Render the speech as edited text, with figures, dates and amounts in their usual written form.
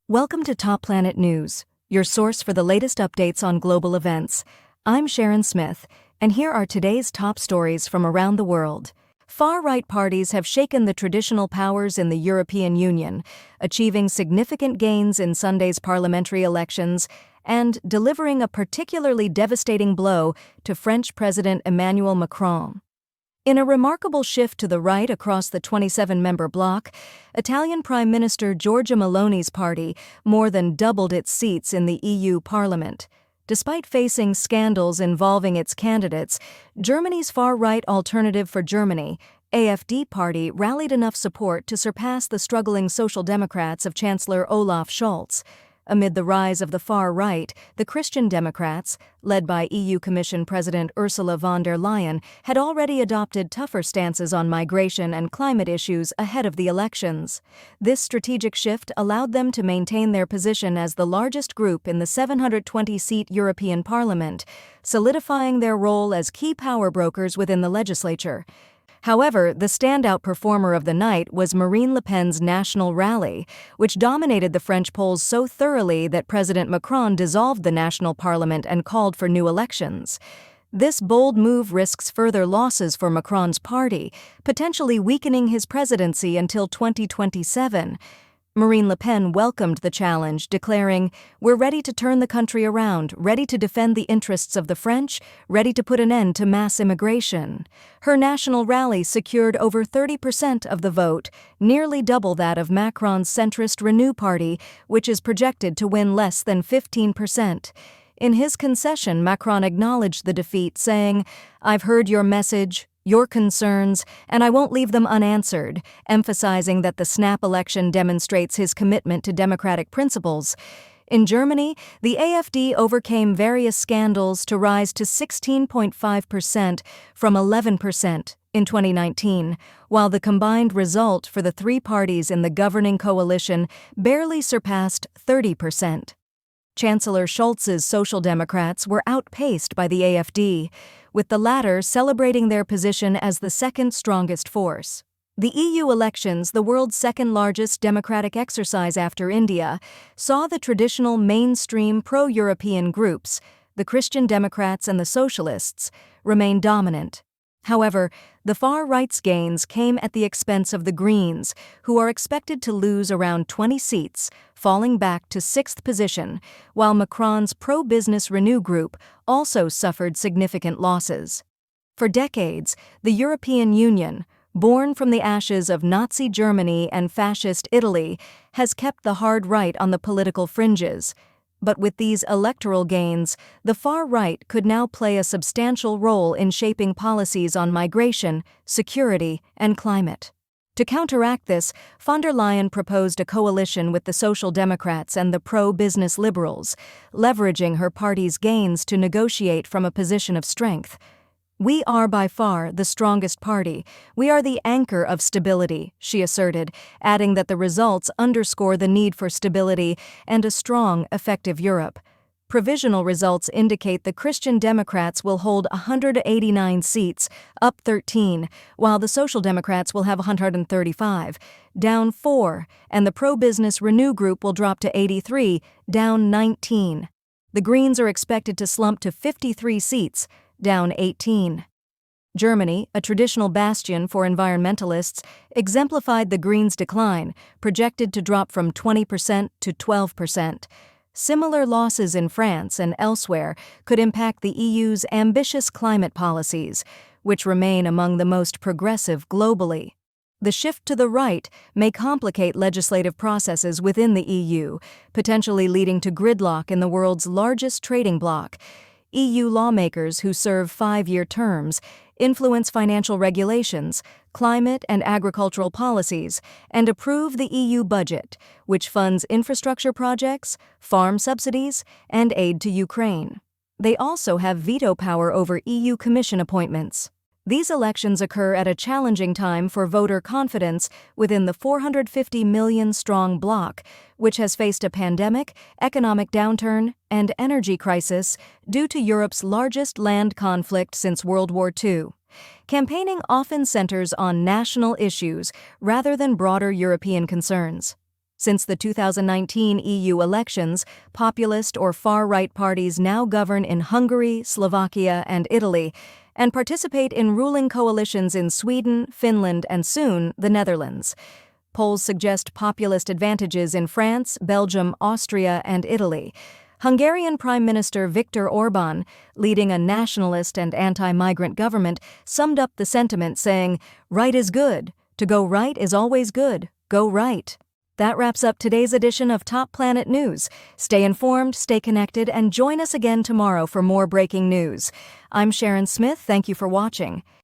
Welcome to Top Planet News, your source for the latest updates on global events. I'm Sharon Smith, and here are today's top stories from around the world. Far-right parties have shaken the traditional powers in the European Union, achieving significant gains in Sunday's parliamentary elections and delivering a particularly devastating blow to French President Emmanuel Macron. In a remarkable shift to the right across the 27-member bloc, Italian Prime Minister Giorgia Meloni's party more than doubled its seats in the EU Parliament. Despite facing scandals involving its candidates, Germany's far-right Alternative for Germany, AfD party rallied enough support to surpass the struggling Social Democrats of Chancellor Olaf Scholz. Amid the rise of the far right, the Christian Democrats, led by EU Commission President Ursula von der Leyen, had already adopted tougher stances on migration and climate issues ahead of the elections. This strategic shift allowed them to maintain their position as the largest group in the 720-seat European Parliament, solidifying their role as key power brokers within the legislature. However, the standout performer of the night was Marine Le Pen's National Rally, which dominated the French polls so thoroughly that President Macron dissolved the national parliament and called for new elections. This bold move risks further losses for Macron's party, potentially weakening his presidency until 2027. Marine Le Pen welcomed the challenge, declaring, "We're ready to turn the country around, ready to defend the interests of the French, ready to put an end to mass immigration." Her national rally secured over 30% of the vote, nearly double that of Macron's centrist Renew party, which is projected to win less than 15%. In his concession, Macron acknowledged the defeat, saying, "I've heard your message, your concerns, and I won't leave them unanswered," emphasizing that the snap election demonstrates his commitment to democratic principles. In Germany, the AfD overcame various scandals to rise to 16.5% from 11% in 2019, while the combined result for the three parties in the governing coalition barely surpassed 30%. Chancellor Scholz's Social Democrats were outpaced by the AfD, with the latter celebrating their position as the second strongest force. The EU elections, the world's second-largest democratic exercise after India, saw the traditional mainstream pro-European groups, the Christian Democrats and the Socialists, remain dominant. However, the far-right's gains came at the expense of the Greens, who are expected to lose around 20 seats, falling back to sixth position, while Macron's pro-business Renew group also suffered significant losses. For decades, the European Union, born from the ashes of Nazi Germany and fascist Italy, has kept the hard right on the political fringes. But with these electoral gains, the far right could now play a substantial role in shaping policies on migration, security, and climate. To counteract this, von der Leyen proposed a coalition with the Social Democrats and the pro-business Liberals, leveraging her party's gains to negotiate from a position of strength. "We are by far the strongest party. We are the anchor of stability," she asserted, adding that the results underscore the need for stability and a strong, effective Europe. Provisional results indicate the Christian Democrats will hold 189 seats, up 13, while the Social Democrats will have 135, down 4, and the pro-business Renew group will drop to 83, down 19. The Greens are expected to slump to 53 seats, down 18. Germany, a traditional bastion for environmentalists, exemplified the Greens' decline, projected to drop from 20% to 12%. Similar losses in France and elsewhere could impact the EU's ambitious climate policies, which remain among the most progressive globally. The shift to the right may complicate legislative processes within the EU, potentially leading to gridlock in the world's largest trading bloc. EU lawmakers who serve 5-year terms influence financial regulations, climate and agricultural policies, and approve the EU budget, which funds infrastructure projects, farm subsidies, and aid to Ukraine. They also have veto power over EU Commission appointments. These elections occur at a challenging time for voter confidence within the 450 million-strong bloc, which has faced a pandemic, economic downturn, and energy crisis due to Europe's largest land conflict since World War II. Campaigning often centers on national issues rather than broader European concerns. Since the 2019 EU elections, populist or far-right parties now govern in Hungary, Slovakia, and Italy, and participate in ruling coalitions in Sweden, Finland, and soon, the Netherlands. Polls suggest populist advantages in France, Belgium, Austria, and Italy. Hungarian Prime Minister Viktor Orbán, leading a nationalist and anti-migrant government, summed up the sentiment saying, "Right is good. To go right is always good. Go right." That wraps up today's edition of Top Planet News. Stay informed, stay connected, and join us again tomorrow for more breaking news. I'm Sharon Smith. Thank you for watching.